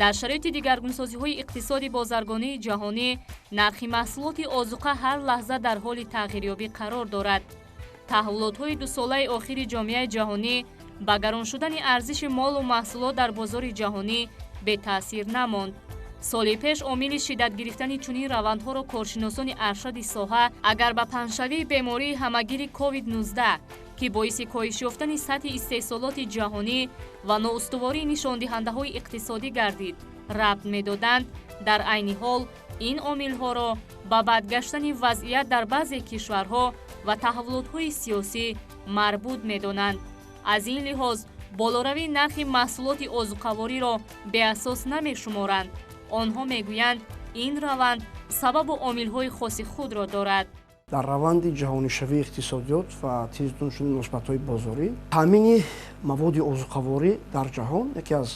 дар шароити дигаргунсозиҳои иқтисоди бозаргонии ҷаҳонӣ нархи маҳсулоти озуқа ҳар лаҳза дар ҳоли тағйирёбӣ қарор дорад. таҳввулотҳои дусолаи охири ҷомеаи ҷаҳонӣ ба гарон шудани арзиши молу маҳсулот дар бозори ҷаҳонӣ бетаъсир намонд. соли пеш омили шиддат гирифтани чунин равандҳоро коршиносони аршади соҳа агар ба паҳншавии бемории ҳамагири COVID-19 ки боиси коҳиш ёфтани сатҳи истеҳсолоти ҷаҳонӣ ва ноустувории нишондиҳандаҳои иқтисодӣ гардид, рабт медоданд, дар айни ҳол ин омилҳоро ба бадгаштани вазъият дар баъзе кишварҳо ва таҳввулотҳои сиёсӣ марбут медонанд. аз ин лиҳоз болоравии нархи маҳсулоти озуқавориро беасос намешуморанд. онҳо мегӯянд, ин раванд сабабу омилҳои хоси худро дорад. дар раванди ҷаҳонишавии иқтисодиёт ва тезтун шудани муносибатҳои бозорӣ, таъмини маводи озуқаворӣ дар ҷаҳон яке аз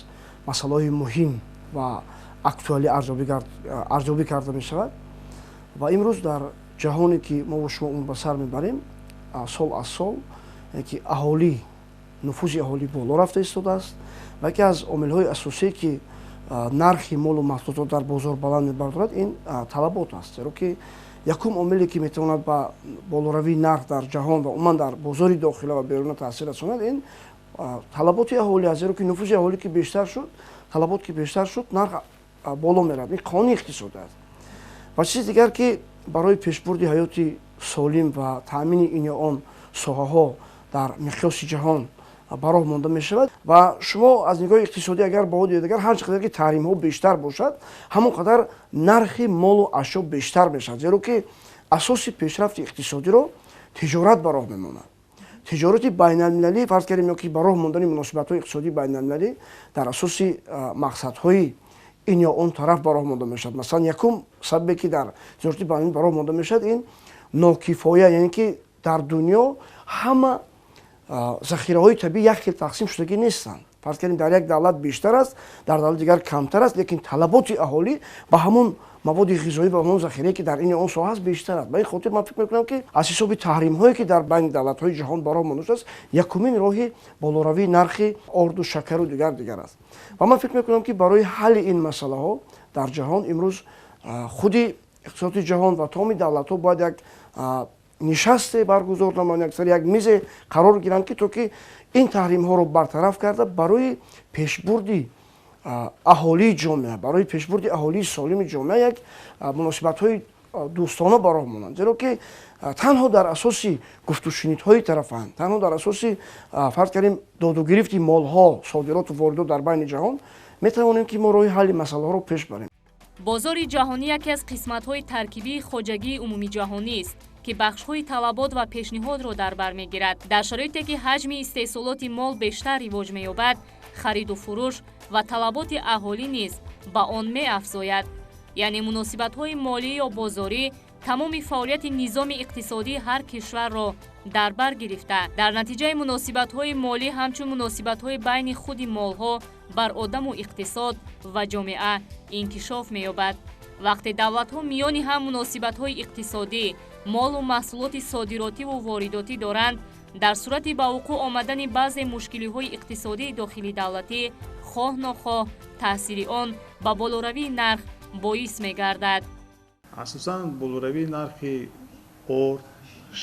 масъалаҳои муҳим ва актуалӣ арзёбӣ карда мешавад. ва имрӯз дар ҷаҳоне ки мо шумо умр ба сар мебарем, сол аз сол ки аҳолӣ, нуфузи аҳолӣ боло рафта истодааст ва яке аз омилҳои асосие ки нархи молу маҳсулотро дар бозор баланд мебардорад, ин талабот аст. зеро ки якум омиле ки метавонад ба болоравии нарх дар ҷаҳон ва умуман дар бозори дохила ва беруна таъсир расонад, ин талаботи аҳолӣ аст. зеро ки нуфузи аҳолӣ ки бештар шуд, талабот ки бештар шуд, нарх боло меравад. ин қонуни иқтисод аст. ва чизи дигар ки барои пешбурди ҳаёти солим ва таъмини ин ё он соҳаҳо дар миқёси ҷаҳон ба роҳ монда мешавад. ва шумо аз нигоҳи иқтисодӣ агар бо дигар ҳар чақадр ки таҳримҳо бештар бошад, ҳамон қадар нархи молу ашё бештар мешавад. зеро ки асоси пешрафти иқтисодиро тиҷорат ба роҳ мемонад. тиҷорати байналмилалӣ, фарз кардем ки ба роҳ мондани муносибатҳои иқтисодии байналмилалӣ дар асоси мақсадҳои ин ё он тараф ба роҳ монда мешавад. масалан, якум сабабе ки дар тиҷорати байналмилалӣ ба роҳ монда мешавад, ин нокифоя, яъне ки дар дунё ҳама захираҳои табиӣ як хел тақсим шудагӣ нестанд. фарз кардем дар як давлат бештар аст, дар давлати дигар камтар аст, лекин талаботи аҳолӣ ба ҳамон маводи ғизоӣ ва ҳамон захирае ки дар ин он соҳа аст бештар аст. ба ин хотир ман фикр мекунам ки аз ҳисоби таҳримҳое ки дар байни давлатҳои ҷаҳон ба роҳ монда шудааст, якумин роҳи болоравии нархи орду шакару дигар аст. ва ман фикр мекунам ки барои ҳалли ин масъалаҳо дар ҷаҳон имрӯз худи иқтисоди ҷаҳон ва тамоми давлатҳо бояд як нишасте баргузор намоянд, як сари як мизе қарор гиранд ки то ки ин таҳримҳоро бартараф карда барои пешбурди аҳолии ҷомеа, барои пешбурди аҳолии солими ҷомеа як муносибатҳои дӯстона ба роҳ монанд. зеро ки танҳо дар асоси гуфтушунидҳои тарафайн, танҳо дар асоси фарз кардем додугирифти молҳо, содироту воридот дар байни ҷаҳон метавонем ки мо роҳи ҳалли масъалаҳоро пеш барем. бозори ҷаҳонӣ яке аз қисматҳои таркибии хоҷагии умумии ҷаҳонист ки бахшҳои талабот ва пешниҳодро дар бар мегирад. дар шароите ки ҳаҷми истеҳсолоти мол бештар ривоҷ меёбад, хариду фурӯш ва талаботи аҳолӣ низ ба он меафзояд. яъне муносибатҳои молӣ ё бозорӣ тамоми фаъолияти низоми иқтисодии ҳар кишварро дар бар гирифта, дар натиҷаи муносибатҳои молӣ ҳамчун муносибатҳои байни худи молҳо бар одаму иқтисод ва ҷомеа инкишоф меёбад. вақте давлатҳо миёни ҳам муносибатҳои иқтисодӣ, молу маҳсулоти содиротиву воридотӣ доранд, дар сурати ба вуқӯъ омадани баъзе мушкилиҳои иқтисодии дохили давлатӣ, хоҳ нохоҳ таъсири он ба болоравии нарх боис мегардад. асосан болоравии нархи орд,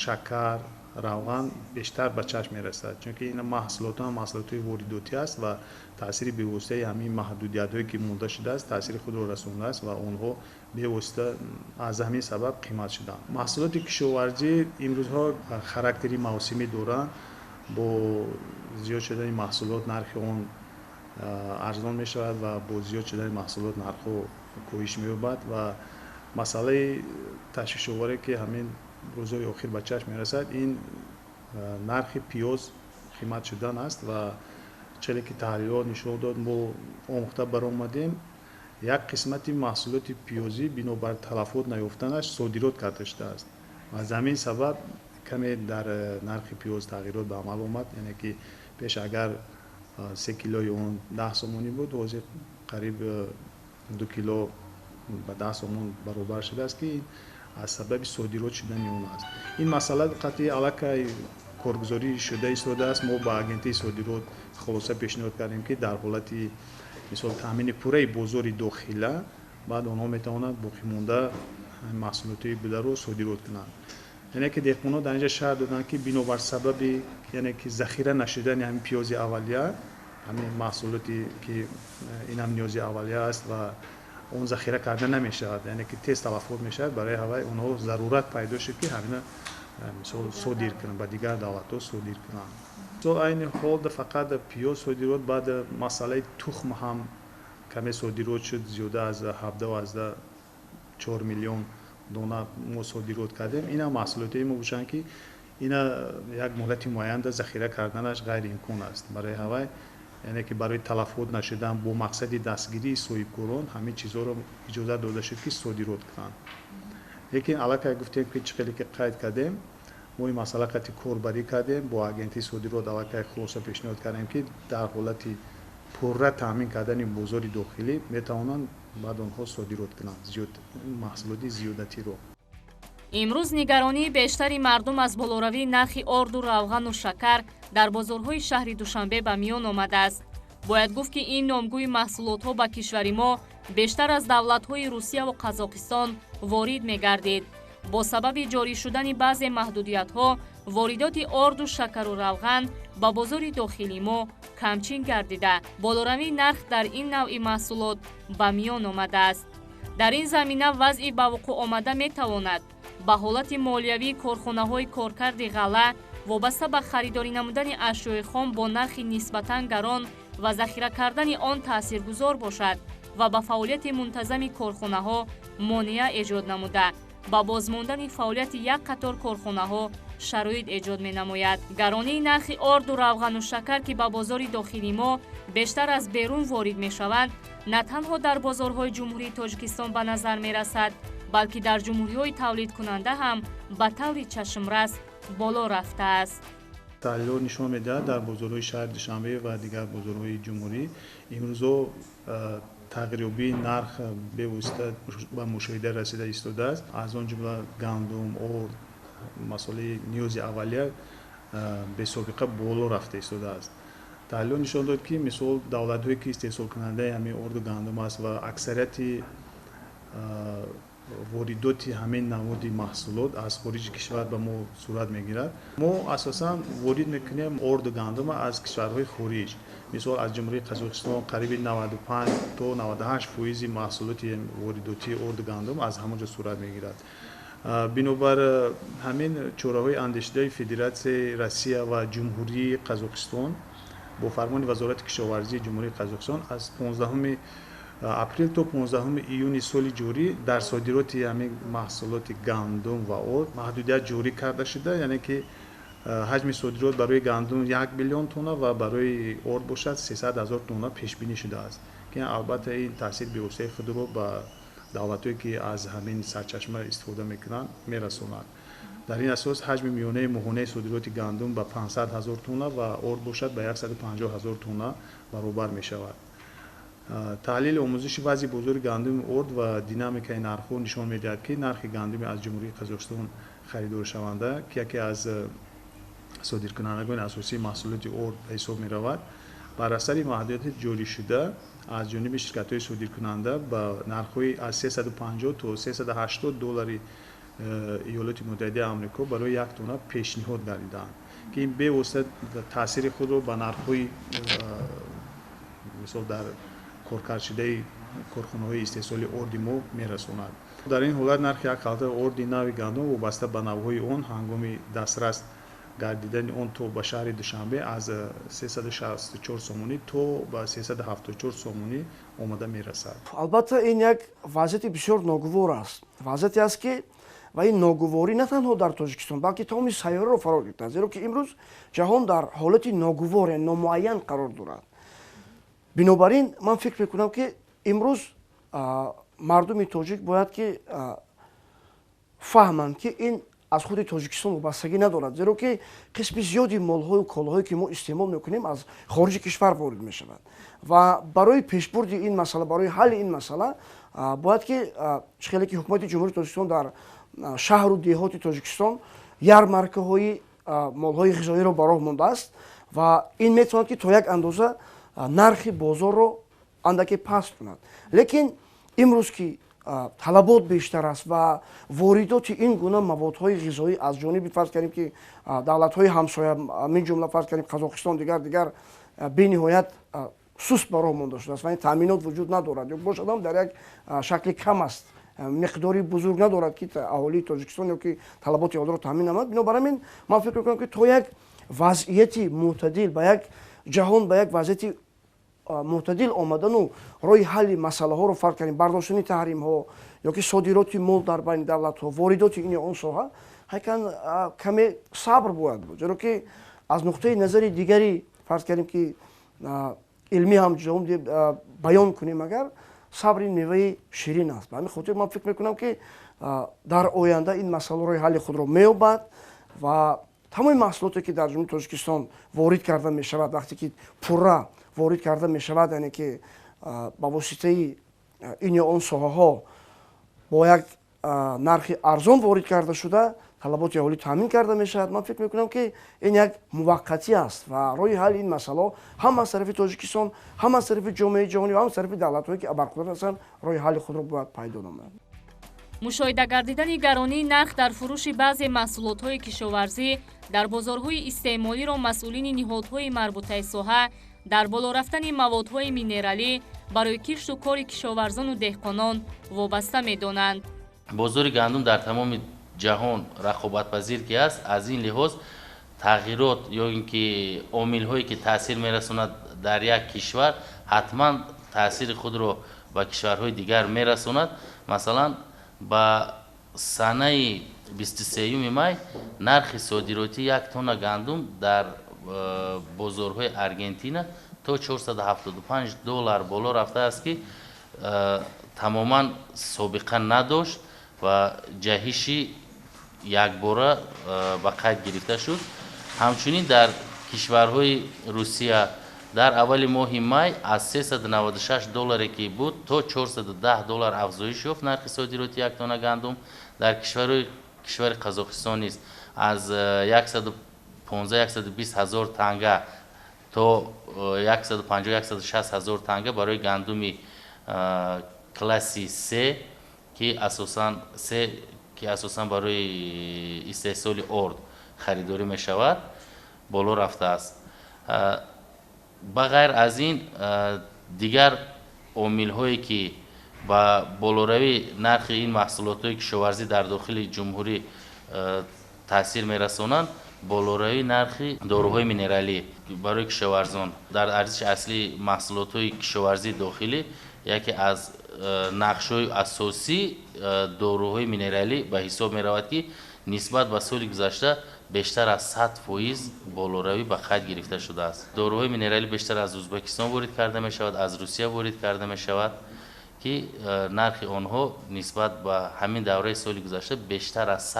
шакар, равған бештар ба чашм мерасад, чунки ин маҳсулотҳои воридотӣ аст ва таъсири бевоситаи ҳамин маҳдудиятҳое ки монда шудааст таъсири худро расондааст ва онҳо бевосита аз ҳамин сабаб қимат шудаанд. маҳсулоти кишоварзӣ имрӯзҳо характери мавсимӣ доранд. бо зиёд шудани маҳсулот нархи он арзон мешавад ва бо зиёд шудани маҳсулот нархҳо коҳиш меёбад ва масъалаи ташвишоваре ки ҳамин рӯзҳои охир ба чашм мерасад, ин нархи пиёз қимат шудан аст ва челе ки таҳлилот нишон дод, мо омӯхта баромадем, як қисмати маҳсулоти пиёзӣ бинобар талафот наёфтанаш содирот карда шудааст. аз ҳамин сабаб каме дар нархи пиёз тағйирот ба амал омад, яъне ки пеш агар 3 килои он 10 сомонӣ буд, ҳозир қариб 2 кило ба 10 сомон баробар шудааст ки аз сабаби содирот шудани он аст. ин масъала қатъи аллакай коргузорӣ шуда истодааст. мо ба агентии содирот хулоса пешниҳод кардем ки дар ҳолати мисол таъмини пурраи бозори дохила, баъд онҳо метавонанд боқимонда маҳсулоти бударо содирот кунанд. яъне ки деҳқонон дар инҷа шаҳр доданд ки бинобар сабаби яъне ки захира нашудани ҳамин пиёзи аввалия, ҳамин маҳсулоти ки инам ниёзи аввалия аст ва он захира карда намешавад, яъне ки тез талафот мешавад, барои ҳавай онҳо зарурат пайдо шуд ки ҳамина мисол содир кунанд, ба дигар давлатҳо содир кунанд. мисол айни ҳол фақат пиёз содирот, баъд масъалаи тухм ҳам каме содирот шуд, зиёда аз 17-4 миллион дона мо содирот кардем. ина маҳсулотии мо бошанд ки ина як муддати муайяна захира карданаш ғайриимкон аст, барои ҳавай яъне ки барои талафот нашудан бо мақсади дастгирии соҳибкорон ҳамин чизҳоро иҷозат дода шуд ки содирот кунанд. лекин аллакай гуфтем ки чӣ хеле ки қайд кардем, мо ин масъала қати корбарӣ кардем, бо агентии содирот аллакай хулоса пешниҳод кардем ки дар ҳолати пурра таъмин кардани бозори дохилӣ метавонанд баъд онҳо содирот кунанд маҳсулоти зиёдатиро. имрӯз нигаронии бештари мардум аз болоравии нархи орду равғану шакар дар бозорҳои шаҳри Душанбе ба миён омадааст. бояд гуфт ки ин номгӯи маҳсулотҳо ба кишвари мо бештар аз давлатҳои Русияву Қазоқистон ворид мегардид. бо сабаби ҷорӣ шудани баъзе маҳдудиятҳо воридоти орду шакару равған ба бозори дохилии мо камчин гардида, болоравии нарх дар ин навъи маҳсулот ба миён омадааст. дар ин замина вазъи ба вуқӯъ омада метавонад ба ҳолати молиявии корхонаҳои коркарди ғалла вобаста ба харидорӣ намудани ашёи хом бо нархи нисбатан гарон ва захира кардани он таъсиргузор бошад ва ба фаъолияти мунтазами корхонаҳо монеа эҷод намуда ба бозмондани фаъолияти як қатор корхонаҳо шароит эҷод менамояд. гаронии нархи орду равғану шакар ки ба бозори дохилии мо бештар аз берун ворид мешаванд, на танҳо дар бозорҳои ҷумҳурии Тоҷикистон ба назар мерасад, балки дар ҷумҳуриҳои тавлидкунанда ҳам ба таври чашмрас боло рафтааст. таҳлилот нишон медиҳад дар бозорҳои шаҳри Душанбе ва дигар бозорҳои ҷумҳурӣ имрӯзо тағйирёбии нарх бевосита ба мушоҳида расида истодааст. аз он ҷумла гандум, орд, масъалаи ниёзи аввалия бесобиқа боло рафта истодааст. таҳлилот нишон дод ки мисол давлатҳое ки истеҳсолкунандаи ҳамин орду гандум аст ва аксарияти воридоти ҳамин намуди маҳсулот аз хориҷи кишвар ба мо сурат мегирад. мо асосан ворид мекунем орду гандума аз кишварҳои хориҷ. мисол аз ҷумҳурии Қазоқистон қариби 95 то 98% маҳсулоти воридотии орду гандум аз ҳамон ҷо сурат мегирад. бинобар ҳамин чораҳои андешидаи Федератсияи Россия ва ҷумҳурии Қазоқистон бо фармони вазорати кишоварзии ҷумҳурии Қазоқистон аз 15 апрел то 15 июни соли ҷорӣ дар содироти ҳамин маҳсулоти гандум ва орд маҳдудият ҷорӣ карда шуда, яъне ки ҳаҷми содирот барои гандум 1 миллион тонна ва барои орд бошад 300 000 тонна пешбинӣ шудааст, ки албатта ин таъсир бевоситаи худро ба давлатҳое ки аз ҳамин сарчашма истифода мекунанд мерасонад. дар ин асос ҳаҷми миёнаи моҳонаи содироти гандум ба 500 000 тонна ва орд бошад ба 150 000 тонна баробар мешавад. таҳлили омӯзиши вазъи бозори гандуми орд ва динамикаи нархҳо нишон медиҳад ки нархи гандуми аз ҷумҳурии Қазоқистон харидоршаванда ки яке аз содиркунандагони асосии маҳсулоти орд ҳисоб меравад, бар асари маҳдудияти ҷоришуда аз ҷониби ширкатҳои содиркунанда ба нархҳои аз 350 то 380 доллари иёлоти муттаҳидаи амрико барои як тонна пешниҳод гардидаанд, ки ин бевосита таъсири худро ба нархҳои мисол дар коркардшудаи корхонаҳои истеҳсоли орди мо мерасонад. дар ин ҳолат нархи як халта орди нави гандум вобаста ба навъҳои он ҳангоми дастрас гардидани он то ба шаҳри Душанбе аз 364 сомонӣ то ба 374 сомонӣ омада мерасад. албатта ин як вазъияти бисёр ногувор аст. вазъияте аст ки ва ин ногуворӣ на танҳо дар Тоҷикистон, балки тамоми сайёраро фаро гирифтааст, зеро ки имрӯз ҷаҳон дар ҳолати ногувор номуайян қарор дорад. бинобар ин ман фикр мекунам ки имрӯз мардуми тоҷик бояд ки фаҳманд ки ин аз худи Тоҷикистон вобастагӣ надорад, зеро ки қисми зиёди молҳою колҳое ки мо истеъмол мекунем аз хориҷи кишвар ворид мешавад ва барои пешбурди ин масъала, барои ҳалли ин масъала бояд ки чӣ хеле ки ҳукумати ҷумҳурии Тоҷикистон дар шаҳру деҳоти Тоҷикистон ярмаркаҳои молҳои ғизоиро ба роҳ мондааст ва ин метавонад ки то як андоза нархи бозорро андаке паст кунад. Лекин имрӯз ки талабот бештар аст ва воридоти ин гуна маводҳои ғизоӣ аз ҷониби фарз кардем ки давлатҳои ҳамсоя мин ҷумла фарз кардем Қазоқистон дигар бениҳоят суст ба роҳ монда шудааст ва ин таъминот вуҷуд надорад ё бошад дар як шакли кам аст, миқдори бузург надорад ки аҳолии Тоҷикистон ё ки талаботи аҳолиро таъмин намояд. Бинобар ин ман фикр мекунам ки то як вазъияти мӯътадил ба як ҷаҳон ба як вазъияти мӯътадил омадану роҳи ҳалли масъалаҳоро фарқ кардем, бардоштани таҳримҳо ё ки содироти мол дар байни давлатҳо, воридоти ин ё он соҳа ҳайкан каме сабр бояд буд, зеро ки аз нуқтаи назари дигари фарз кардем ки илмӣ ҳам ҷавон баён кунем, агар сабри меваи ширин аст. Ба ҳамин хотир ман фикр мекунам ки дар оянда ин масъала роҳи ҳалли худро меёбад ва тамоми маҳсулоте ки дар ҷумҳурии Тоҷикистон ворид карда мешавад, вақте ки пурра ворид карда мешавад, яъне ки ба воситаи ин ё он соҳаҳо бо як нархи арзон ворид карда шуда талаботи аҳолӣ таъмин карда мешавад. Ман фикр мекунам ки ин як муваққатӣ аст ва роҳи ҳалли ин масъалаҳо ҳам аз тарафи Тоҷикистон, ҳам аз тарафи ҷомеаи ҷаҳонӣ ва ҳам аз тарафи давлатҳое ки абарқудрат ҳастанд роҳи ҳалли худро бояд пайдо намояд. мушоҳида гардидани гаронии нарх дар фурӯши баъзе маҳсулотҳои кишоварзӣ дар бозорҳои истеъмолиро масъулини ниҳодҳои марбутаи соҳа дар боло рафтани маводҳои минералӣ барои кишту кори кишоварзону деҳқонон вобаста медонанд. бозори гандум дар тамоми ҷаҳон рақобатпазир ки аст, аз ин лиҳоз тағйирот ё ин ки омилҳое ки таъсир мерасонад дар як кишвар ҳатман таъсири худро ба кишварҳои дигар мерасонад. Масалан, ба санаи 23 май нархи содироти як тонна гандум дар бозорҳои Аргентина то $475 боло рафтааст ки тамоман собиқа надошт ва ҷаҳиши якбора ба қайд гирифта шуд. ҳамчунин дар кишварҳои Русия дар аввали моҳи май аз $396 ки буд то $410 афзоиш ёфт нархи содироти як тонна гандум. дар кишвари Қазоқистон низ аз 115-120 ҳазор танга то 150-160 ҳазор танга барои гандуми класси С ки асосан барои истеҳсоли орд харидорӣ мешавад боло рафтааст. ба ғайр аз ин дигар омилҳое ки ба болоравии нархи ин маҳсулотҳои кишоварзӣ дар дохили ҷумҳурӣ таъсир мерасонанд, болоравии нархи доруҳои минералӣ барои кишоварзон. дар арзиши аслии маҳсулотҳои кишоварзии дохилӣ яке аз нақшҳои асосӣ доруҳои минералӣ ба ҳисоб меравад ки нисбат ба соли гузашта бештар аз 100% болоравӣ ба қайд гирифта шудааст. доруҳои минералӣ бештар аз Ӯзбекистон ворид карда мешавад, аз Русия ворид карда мешавад ки нархи онҳо нисбат ба ҳамин давраи соли гузашта бештар аз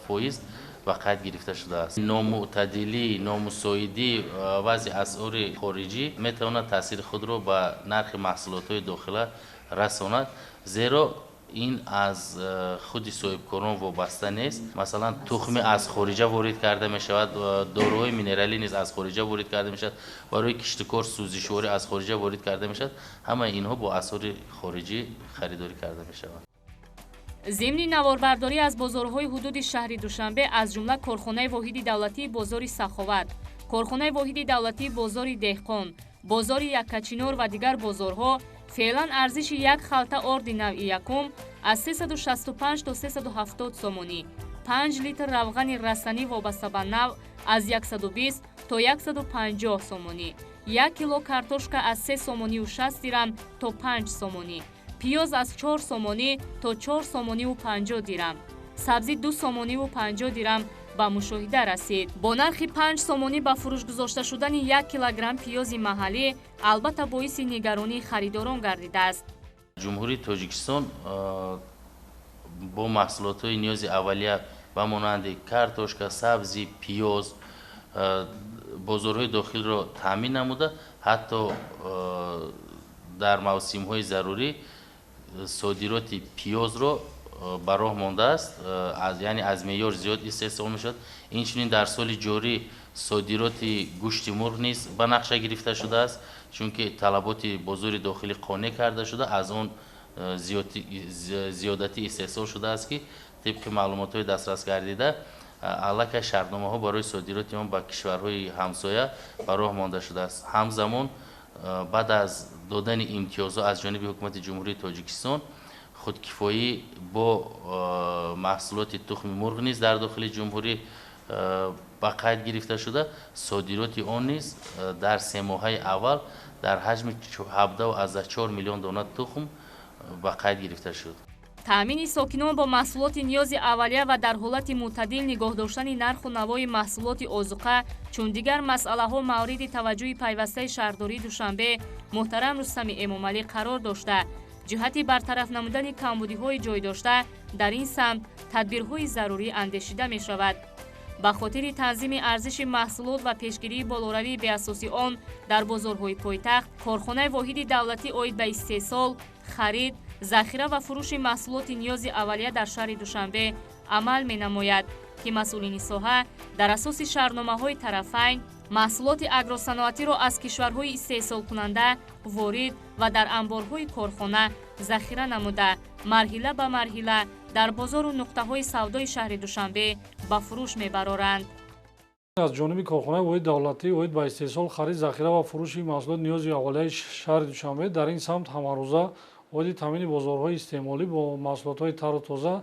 100% ба қайд гирифта шудааст. номуътадилӣ, номусоидӣ вазъи асъори хориҷӣ метавонад таъсири худро ба нархи маҳсулотҳои дохила расонад, зеро ин аз худи соҳибкорон вобаста нест. Масалан, тухми аз хориҷа ворид карда мешавад, доруҳои минералӣ низ аз хориҷа ворид карда мешавад, барои киштукор сӯзишворӣ аз хориҷа ворид карда мешавад. ҳамаи инҳо бо асъори хориҷӣ харидорӣ карда мешавад. зимни наворбардорӣ аз бозорҳои ҳудуди шаҳри Душанбе аз ҷумла корхонаи воҳиди давлатии бозори Саховат, корхонаи воҳиди давлатии бозори Деҳқон, бозори Яккачинор ва дигар бозорҳо феълан арзиши як халта орди навъи якум аз 365 то 370 сомонӣ, 5 литр равғани растанӣ вобаста ба навъ аз 120 то 150 сомонӣ, 1 кило картошка аз 3 сомонию 60 дирам то 5 сомонӣ, пиёз аз 4 сомонӣ то 4 сомонию 50 дирам, сабзи 2 сомонию 50 дирам ба мушоҳида расид. бо нархи 5 сомонӣ ба фурӯш гузошта шудани 1 килограмм пиёзи маҳаллӣ албатта боиси нигаронии харидорон гардидааст. ҷумҳурии Тоҷикистон бо маҳсулотҳои ниёзи аввалия ба монанди картошка, сабзи, пиёз бозорҳои дохилро таъмин намуда, ҳатто дар мавсимҳои зарурӣ содироти пиёзро ба роҳ мондааст, яъне аз меъёр зиёд истеҳсол мешавад. Инчунин дар соли ҷорӣ содироти гӯшти мурғ низ ба нақша гирифта шудааст, чунки талаботи бозори дохилӣ қонеъ карда шуда, аз он зиёдати истеҳсол шудааст ки тибқи маълумотҳои дастрас гардида аллакай шартномаҳо барои содироти он ба кишварҳои ҳамсоя ба роҳ монда шудааст. ҳамзамон баъд аз додани имтиёзҳо аз ҷониби ҳукумати ҷумҳурии Тоҷикистон худкифоӣ бо маҳсулоти тухми мурғ низ дар дохили ҷумҳурӣ ба қайд гирифта шуда, содироти он низ дар 3 моҳаи аввал дар ҳаҷми 17.4 миллион дона тухм ба қайд гирифта шуд. таъмини сокинон бо маҳсулоти ниёзи аввалия ва дар ҳолати мӯътадил нигоҳ доштани нарху навои маҳсулоти озуқа чун дигар масъалаҳо мавриди таваҷҷӯҳи пайвастаи шаҳрдории Душанбе муҳтарам Рустами Эмомалӣ қарор дошта, ҷиҳати бартараф намудани камбудиҳои ҷойдошта дар ин самт тадбирҳои зарурӣ андешида мешавад. ба хотири танзими арзиши маҳсулот ва пешгирии болоравии беасоси он дар бозорҳои пойтахт, корхонаи воҳиди давлатӣ оид ба истеҳсол, харид, захира ва фурӯши маҳсулоти ниёзи аввалия дар шаҳри Душанбе амал менамояд, ки масъулини соҳа дар асоси шаҳрномаҳои тарафайн маҳсулоти агросаноатиро аз кишварҳои истеҳсолкунанда ворид ва дар амборҳои корхона захира намуда, марҳила ба марҳила дар бозору нуқтаҳои савдои шаҳри Душанбе ба фурӯш мебароранд. аз ҷониби корхонаи воҳид давлатӣ оид ба истеҳсол, харид, захира ва фурӯши маҳсулоти ниёзи аввалияи шаҳри Душанбе дар ин самт ҳамарӯза оиди таъмини бозорҳои истеъмолӣ бо маҳсулотҳои тару тоза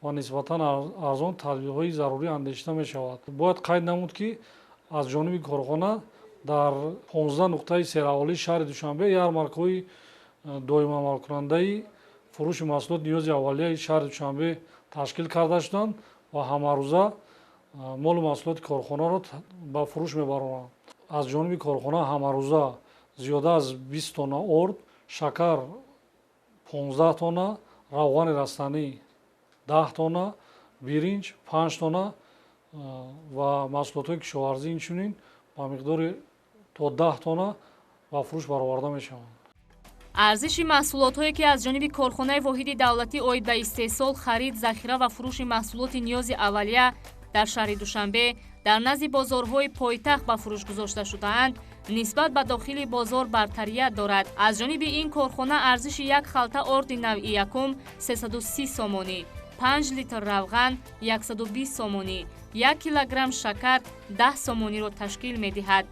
ва нисбатан арзон тадбирҳои зарурӣ андешида мешавад. бояд қайд намуд, ки аз ҷониби корхона дар 15 нуқтаи сераҳолии шаҳри Душанбе ярмаркаҳои доимамалкунандаи фурӯши маҳсулоти ниёзи аввалияи шаҳри Душанбе ташкил карда шуданд ва ҳамарӯза молу маҳсулоти корхонаро ба фурӯш мебаронанд. аз ҷониби корхона ҳамарӯза зиёда аз 20 тонна орд, шакар 15 тонна, равғани растанӣ 10 тонна, биринҷ 5 тонна ва маҳсулотҳои кишоварзӣ инчунин ба миқдори то 10 тонна ба фурӯш бароварда мешаванд. арзиши маҳсулотҳое ки аз ҷониби корхонаи воҳиди давлатӣ оид ба истеҳсол, харид, захира ва фурӯши маҳсулоти ниёзи аввалия дар шаҳри Душанбе дар назди бозорҳои пойтахт ба фурӯш гузошта шудаанд, нисбат ба дохили бозор бартарият дорад. аз ҷониби ин корхона арзиши як халта орди навъи якум 330 сомонӣ, 5 литр равған 120 сомонӣ, 1 килограмм шакар 10 сомониро ташкил медиҳад.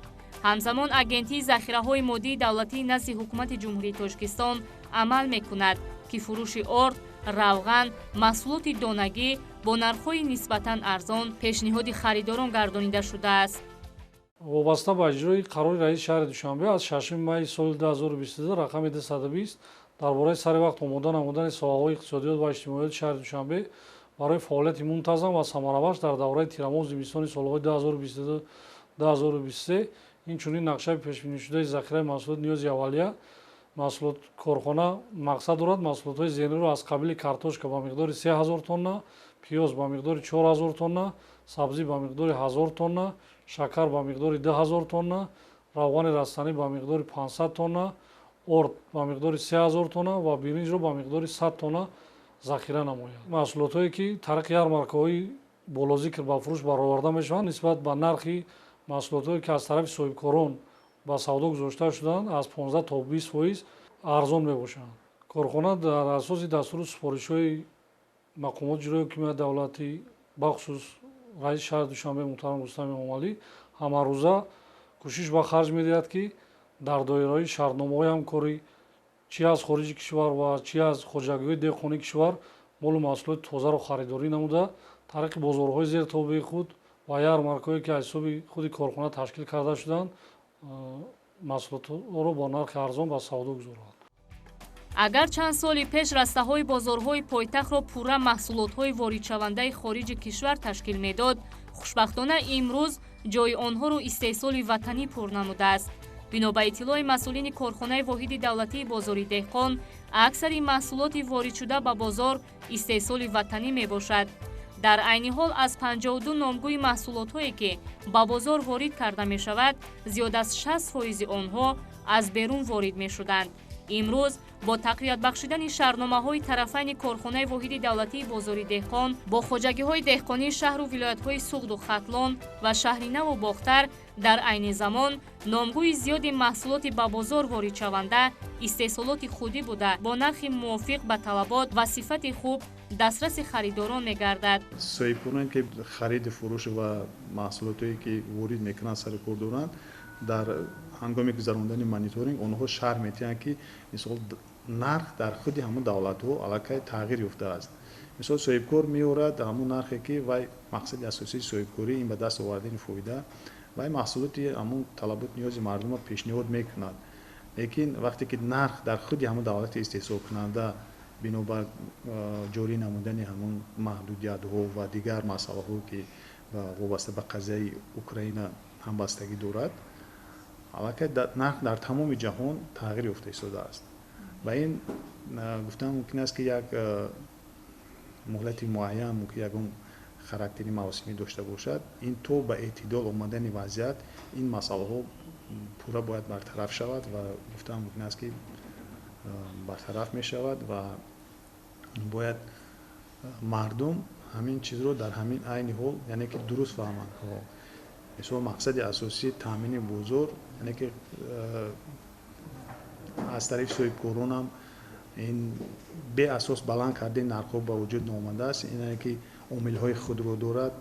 ҳамзамон агентии захираҳои моддии давлатии назди ҳукумати ҷумҳурии Тоҷикистон амал мекунад, ки фурӯши орд, равған, маҳсулоти донагӣ бо нархҳои нисбатан арзон пешниҳоди харидорон гардонида шудааст. вобаста ба иҷрои қарори раиси шаҳри Душанбе аз 6 майи соли 2022 рақами 220 дар бораи сари вақт омода намудани соҳаҳои иқтисодиёт ва иҷтимоиёти шаҳри Душанбе барои фаъолияти мунтазам ва самарабахш дар давраи тирамоҳ зимистони солҳои 2022-2023 инчунин нақшаи пешбинишудаи захираи маҳсулоти ниёзи аввалия маҳсулот корхона мақсад дорад маҳсулотҳои зериро аз қабили картошка ба миқдори 3000 тонна, пиёз ба миқдори 4000 тонна, сабзӣ ба миқдори 1000 тонна, шакар ба миқдори 2000 тонна, равғани растанӣ ба миқдори 500 тонна, орд ба миқдори 3000 тонна ва биринҷро ба миқдори 100 тонна захира намояд. маҳсулотҳое ки тариқи ярмаркаҳои болозикр ба фурӯш бароварда мешаванд нисбат ба нархи маҳсулотҳое ки аз тарафи соҳибкорон ба савдо гузошта шуданд аз 15 то 20% арзон мебошанд. корхона дар асоси дастури супоришҳои мақомоти ҷурои ҳукумияти давлатӣ бахусус раиси шаҳри Душанбе муҳтарам Рустами Эмомалӣ ҳамарӯза кӯшиш ба харҷ медиҳад, ки дар доираи шартномаҳои ҳамкорӣ чӣ аз хориҷи кишвар ва чӣ аз хоҷагиҳои деҳқонии кишвар молу маҳсулоти тозаро харидорӣ намуда тариқи бозорҳои зертобии худ ва ярмаркаҳое ки аз ҳисоби худи корхона ташкил карда шуданд маҳсулотҳоро бо нархи арзон ба савдо гузорад. агар чанд соли пеш растаҳои бозорҳои пойтахтро пурра маҳсулотҳои воридшавандаи хориҷи кишвар ташкил медод, хушбахтона имрӯз ҷои онҳоро истеҳсоли ватанӣ пур намудааст. бино ба иттилои масъулини корхонаи воҳиди давлатии бозори деҳқон, аксари маҳсулоти воридшуда ба бозор истеҳсоли ватанӣ мебошад. дар айни ҳол аз 52 номгӯи маҳсулотҳое ки ба бозор ворид карда мешавад, зиёда аз 60% онҳо аз берун ворид мешуданд. имрӯз бо тақвият бахшидани шаҳрномаҳои тарафайни корхонаи воҳиди давлатии бозори деҳқон бо хоҷагиҳои деҳқонии шаҳру вилоятҳои Суғду Хатлон ва шаҳри Наву Бохтар дар айни замон номгӯи зиёди маҳсулоти ба бозор воридшаванда истеҳсолоти худӣ буда бо нархи мувофиқ ба талабот ва сифати хуб дастраси харидорон мегардад. соҳибкорон ки хариди фурӯш ва маҳсулотое ки ворид мекунанд сари кор доранд дар ҳангоми гузарондани мониторинг онҳо шарҳ медиҳанд ки мисол нарх дар худи ҳамун давлатҳо аллакай тағйир ёфтааст. мисол соҳибкор меорад ҳамун нархе ки вай мақсади асосии соҳибкорӣ ин ба даст овардани фоида вай маҳсулоти ҳамун талабот ниёзи мардума пешниҳод мекунад. лекин вақте ки нарх дар худи ҳамун давлати истеҳсолкунанда бинобар ҷорӣ намудани ҳамун маҳдудиятҳо ва дигар масъалаҳо ки вобаста ба қазияи Украина ҳамбастагӣ дорад аллакай нарх дар тамоми ҷаҳон тағйир ёфта истодааст. ва ин гуфтан мумкин аст ки як муҳлати муайян мумкин ягон характери мавсимӣ дошта бошад. ин то ба эътидол омадани вазъият ин масъалаҳо пурра бояд бартараф шавад ва гуфтан мумкин аст ки бартараф мешавад ва бояд мардум ҳамин чизро дар ҳамин айни ҳол яъне ки дуруст фаҳманд. мисол мақсади асосии таъмини бозор яъне ки аз тарафи соҳибкорон ҳам ин беасос баланд кардани нархҳо ба вуҷуд наомадааст. ине ки омилҳои худро дорад.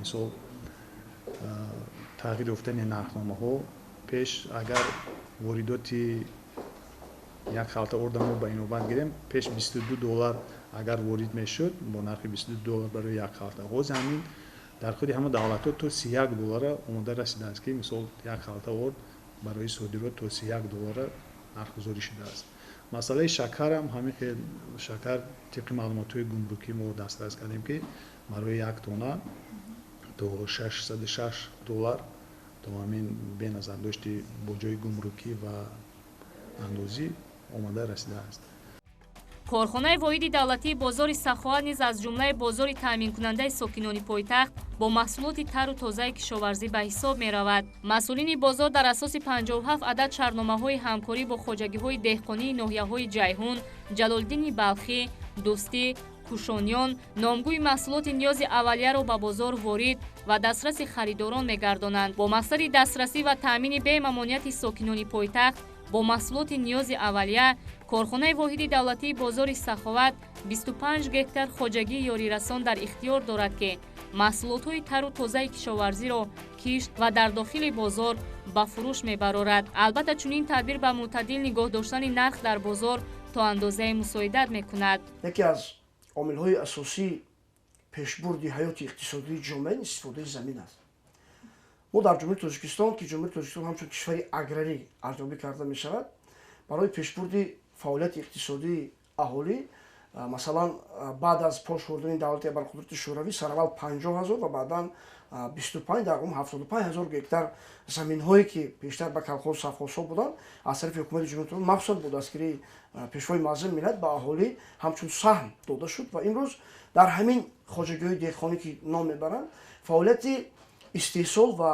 мисол тағйир ёфтани нархномаҳо пеш агар воридоти як халта ордамо ба инобат гирем пеш $22 агар ворид мешуд бо нархи $22 барои як халта ҳозир ҳамин дар худи ҳама давлатҳо то $31 омода расидааст ки мисол як халта орд барои содирот то $31 нархгузорӣ шудааст. масъалаи шакарам ҳамин хел шакар тибқи маълумотҳои гумрукӣ мо дастрас кардем ки барои як тона то $606 то ҳамин беназардошти боҷои гумрукӣ ва андозӣ омада расидааст. корхонаи воҳиди давлатии бозори Саховат низ аз ҷумлаи бозори таъминкунандаи сокинони пойтахт бо маҳсулоти тару тозаи кишоварзӣ ба ҳисоб меравад. масъулини бозор дар асоси 57 адад шаҳрномаҳои ҳамкорӣ бо хоҷагиҳои деҳқонии ноҳияҳои Ҷайҳун, Ҷалолиддини Балхӣ, Дӯстӣ, Кушониён номгӯи маҳсулоти ниёзи аввалияро ба бозор ворид ва дастраси харидорон мегардонанд. бо мақсади дастрасӣ ва таъмини бемамонияти сокинони пойтахт бо маҳсулоти ниёзи аввалия корхонаи воҳиди давлатии бозори Саховат 25 гектар хоҷагии ёрирасон дар ихтиёр дорад ки маҳсулотҳои тару тозаи кишоварзиро кишт ва дар дохили бозор ба фурӯш мебарорад. албатта чунин тадбир ба мӯътадил нигоҳ доштани нарх дар бозор то андозае мусоидат мекунад. яке аз омилҳои асосии пешбурди ҳаёти иқтисодии ҷомеа истифодаи замин аст. мо дар ҷумҳурии Тоҷикистон ки ҷумҳурии Тоҷикистон ҳамчун кишвари аграрӣ арзёбӣ карда мешавад барои пешбурди фаъолияти иқтисодии аҳолӣ масалан баъд аз пош бурдани давлати абарқудрати шӯравӣ сараввал 50,000 ва баъдан 25 дар 75,000 гектар заминҳое ки пештар ба калхоз савхозҳо буданд аз тарафи ҳукумати ҷумҳурии Тоҷикистон махсусан бо дастгирии пешвои муаззим миллат ба аҳолӣ ҳамчун саҳм дода шуд ва имрӯз дар ҳамин хоҷагиҳои деҳқонӣ ки ном мебаранд фаъолияти истеҳсол ва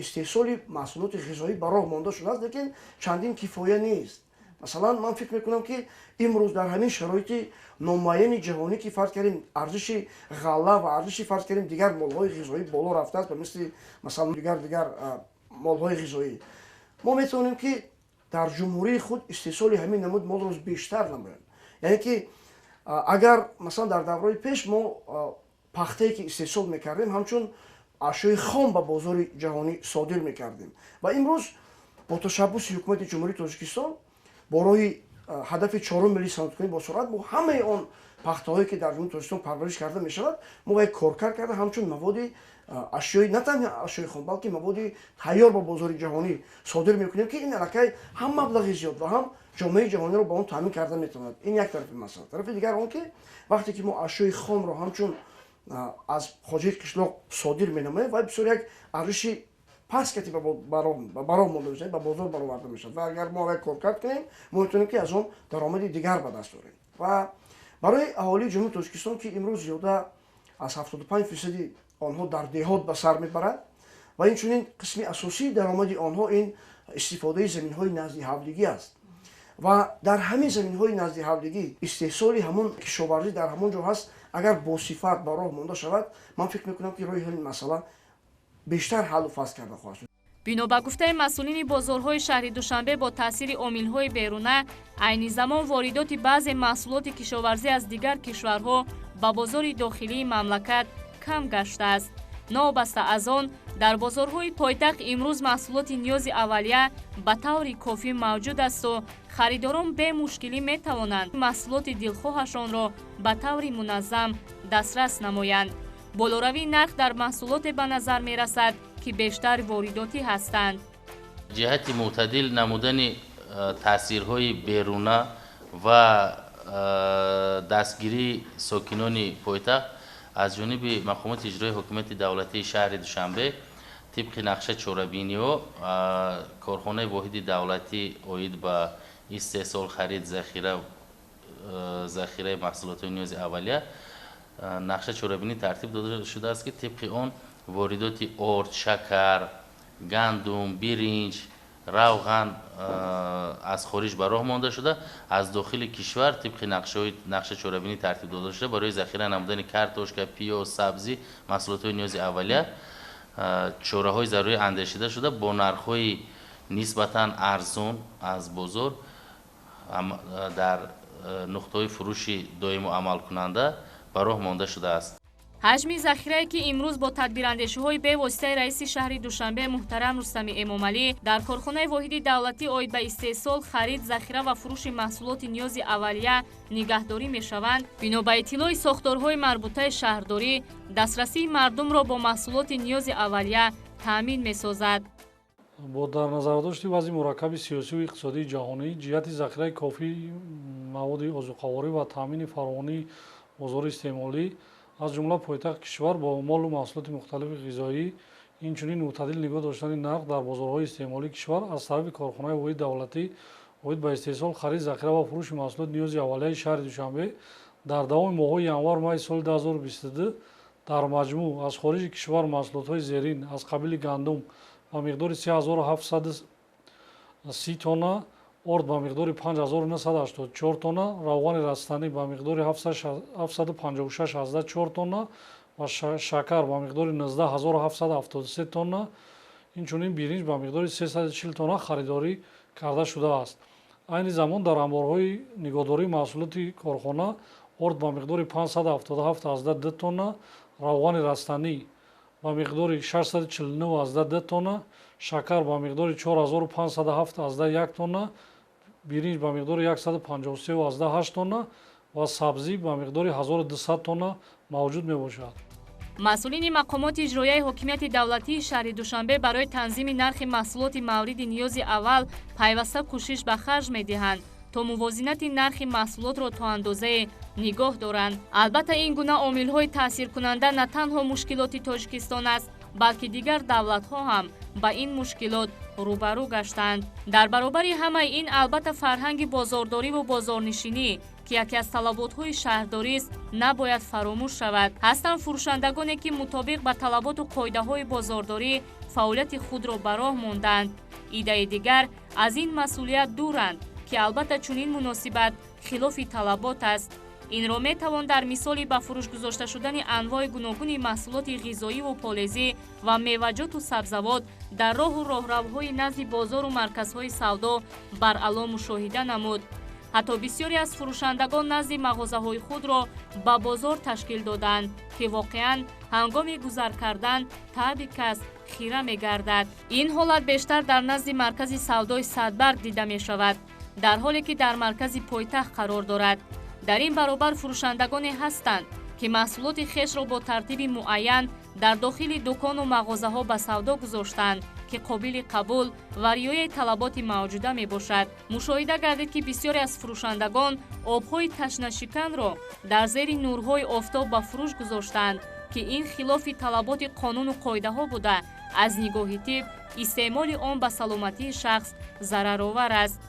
истеҳсоли маҳсулоти ғизоӣ ба роҳ монда шудааст, лекин чандин кифоя нест. масалан ман фикр мекунам ки имрӯз дар ҳамин шароити номуайяни ҷаҳонӣ ки фарз кардем арзиши ғалла ва арзиши фарз кардем дигар молҳои ғизоӣ боло рафтааст ба мисли масалан дигар молҳои ғизоӣ мо метавонем ки дар ҷумҳурии худ истеҳсоли ҳамин намуд молро бештар намоем. яъне ки агар масалан дар давраи пеш мо пахтае ки истеҳсол мекардем ҳамчун ашёи хом ба бозори ҷаҳонӣ содир мекардем ва имрӯз бо ташаббуси ҳукумати ҷумҳурии Тоҷикистон бо роҳи ҳадафи 4 миллии саноаткунӣ бо суръат бо ҳамаи он пахтаҳое ки дар ҷумҳурии Тоҷикистон парвариш карда мешавад мо бояд коркар карда ҳамчун маводи ашёи на танҳо ашёи хом балки маводи тайёр ба бозори ҷаҳонӣ содир мекунем ки ин аллакай ҳам маблағи зиёд ва ҳам ҷомеаи ҷаҳониро ба он таъмин карда метавонад. ин як тарафи масъала. тарафи дигар он ки вақте ки мо ашёи хомро ҳамчун аз хоҷаи қишлоқ содир менамоем ва бисёр як арзиши паскати ба роҳ монда мешавад, ба бозор бароварда мешавад ва агар мо коркард кунем мо метавонем ки аз он даромади дигар ба даст орем. ва барои аҳолии ҷумҳурии Тоҷикистон ки имрӯз зиёда аз 75% онҳо дар деҳот ба сар мебарад ва инчунин қисми асосии даромади онҳо ин истифодаи заминҳои назди ҳавлигӣ аст. ва дар ҳамин заминҳои назди ҳавлигӣ истеҳсоли ҳамон кишоварзӣ дар ҳамон ҷо ҳаст. Агар босифат ба роҳ монда шавад, ман фикр мекунам ки роҳи ҳалли масъала бештар ҳаллу фасл карда хоҳад шуд. бино ба гуфтаи масъулини бозорҳои шаҳри Душанбе, бо таъсири омилҳои беруна, айни замон воридоти баъзе маҳсулоти кишоварзӣ аз дигар кишварҳо ба бозори дохилии мамлакат кам гаштааст. новобаста аз он, дар бозорҳои пойтахт имрӯз маҳсулоти ниёзи аввалия ба таври кофӣ мавҷуд асту харидорон бе мушкилӣ метавонанд маҳсулоти дилхоҳашонро ба таври муназзам дастрас намоянд. болоравии нарх дар маҳсулоте ба назар мерасад ки бештар воридотӣ ҳастанд. ҷиҳати мӯътадил намудани таъсирҳои беруна ва дастгирии сокинони пойтахт аз ҷониби мақомоти иҷроии ҳокимияти давлатии шаҳри Душанбе тибқи нақша чорабиниҳо корхонаи воҳиди давлатӣ оид ба истеҳсол, харид, захираи маҳсулотҳои ниёзи аввалия нақша чорабинӣ тартиб дода шудааст ки тибқи он воридоти орд, шакар, гандум, биринҷ, равған аз хориҷ ба роҳ монда шуда аз дохили кишвар тибқи нақша чорабинӣ тартиб дода шуда барои захира намудани картошка, пиёз, сабзӣ, маҳсулотҳои ниёзи аввалия чораҳои зарури андешида шуда бо нархҳои нисбатан арзон аз бозор дар нуқтаҳои фурӯши доиму амалкунанда ба роҳ монда шудааст. ҳаҷми захирае ки имрӯз бо тадбирандешиҳои бевоситаи раиси шаҳри Душанбе муҳтарам Рустами Эмомалӣ дар корхонаи воҳиди давлатӣ оид ба истеҳсол, харид, захира ва фурӯши маҳсулоти ниёзи аввалия нигаҳдорӣ мешаванд, бино ба иттилои сохторҳои марбутаи шаҳрдорӣ дастрасии мардумро бо маҳсулоти ниёзи аввалия таъмин месозад. бо дар назардошти вазъи мураккаби сиёсиву иқтисодии ҷаҳонӣ, ҷиҳати захираи кофии маводи озуқаворӣ ва таъмини фаровонии бозори истеъмолӣ аз ҷумла пойтахт кишвар бо молу маҳсулоти мухталифи ғизоӣ, инчунин мӯътадил нигоҳ доштани нарх дар бозорҳои истеъмолии кишвар аз тарафи корхонаи воҳиди давлатӣ оид ба истеҳсол, харид, захира ва фурӯши маҳсулоти ниёзи аввалияи шаҳри Душанбе дар давоми моҳҳои январ майи соли 2022 дар маҷмӯъ аз хориҷи кишвар маҳсулотҳои зерин аз қабили гандум ба миқдори 3730 тонна, орд ба миқдори 5984 тонна, равғани растанӣ ба миқдори 756,4 тонна ва шакар ба миқдори 19773 тонна, инчунин биринҷ ба миқдори 340 тонна харидорӣ карда шудааст. айни замон дар амборҳои нигоҳдории маҳсулоти корхона орд ба миқдори 577,2 тонна, равғани растанӣ ба миқдори 649,2 тонна, шакар ба миқдори 4507,1 тонна, биринҷ ба миқдори 153,8 тонна ва сабзӣ ба миқдори 1200 тонна мавҷуд мебошад. масъулини мақомоти иҷроияи ҳокимияти давлатии шаҳри Душанбе барои танзими нархи маҳсулоти мавриди ниёзи аввал пайваста кӯшиш ба харҷ медиҳанд, то мувозинати нархи маҳсулотро то андозае нигоҳ доранд. албатта ин гуна омилҳои таъсиркунанда на танҳо мушкилоти Тоҷикистон аст, балки дигар давлатҳо ҳам ба ин мушкилот рӯбарӯ гаштанд. дар баробари ҳамаи ин албатта фарҳанги бозордориву бозорнишинӣ ки яке аз талаботҳои шаҳрдорист набояд фаромӯш шавад. ҳастанд фурӯшандагоне ки мутобиқ ба талаботу қоидаҳои бозордорӣ фаъолияти худро ба роҳ монданд. иддаи дигар аз ин масъулият дуранд ки албатта чунин муносибат хилофи талабот аст. инро метавон дар мисоли ба фурӯш гузошта шудани анвои гуногуни маҳсулоти ғизоиву полезӣ ва меваҷоту сабзавот дар роҳу роҳравҳои назди бозору марказҳои савдо баръало мушоҳида намуд. ҳатто бисёре аз фурӯшандагон назди мағозаҳои худро ба бозор ташкил доданд ки воқеан ҳангоми гузар кардан таъби кас хира мегардад. ин ҳолат бештар дар назди маркази савдои Садбарг дида мешавад, дар ҳоле ки дар маркази пойтахт қарор дорад. дар ин баробар фурӯшандагоне ҳастанд ки маҳсулоти хешро бо тартиби муайян дар дохили дукону мағозаҳо ба савдо гузоштанд ки қобили қабул ва риояи талаботи мавҷуда мебошад. мушоҳида гардид ки бисёре аз фурӯшандагон обҳои ташнашиканро дар зери нурҳои офтоб ба фурӯш гузоштанд ки ин хилофи талаботи қонуну қоидаҳо буда аз нигоҳи тиб истеъмоли он ба саломатии шахс зараровар аст.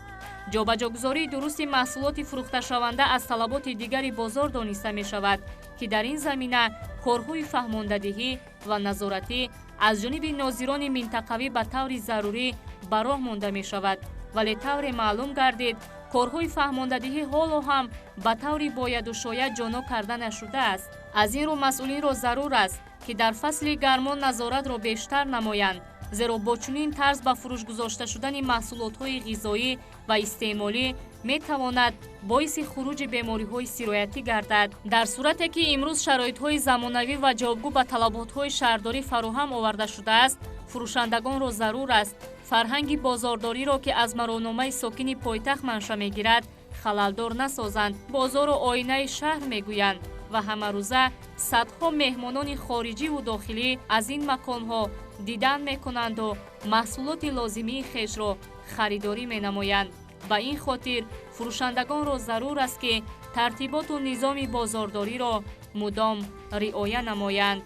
ҷобаҷогузории дурусти маҳсулоти фурӯхташаванда аз талаботи дигари бозор дониста мешавад ки дар ин замина корҳои фаҳмондадиҳӣ ва назоратӣ аз ҷониби нозирони минтақавӣ ба таври зарурӣ ба роҳ монда мешавад, вале тавре маълум гардид корҳои фаҳмондадиҳӣ ҳоло ҳам ба таври бояду шояд ҷоно карда нашудааст. аз ин рӯ масъулинро зарур аст ки дар фасли гармон назоратро бештар намоянд, зеро бо чунин тарз ба фурӯш гузошта шудани маҳсулотҳои ғизоӣ ва истеъмолӣ метавонад боиси хуруҷи бемориҳои сироятӣ гардад. дар сурате ки имрӯз шароитҳои замонавӣ ва ҷавобгӯ ба талаботҳои шаҳрдорӣ фароҳам оварда шудааст, фурӯшандагонро зарур аст фарҳанги бозордориро ки аз мароҳномаи сокини пойтахт манша мегирад халалдор насозанд. бозору оинаи шаҳр мегӯянд ва ҳамарӯза садҳо меҳмонони хориҷиву дохилӣ аз ин маконҳо дидан мекунанду маҳсулоти лозимии хешро харидорӣ менамоянд. ба ин хотир фурӯшандагонро зарур аст ки тартиботу низоми бозордориро мудом риоя намоянд.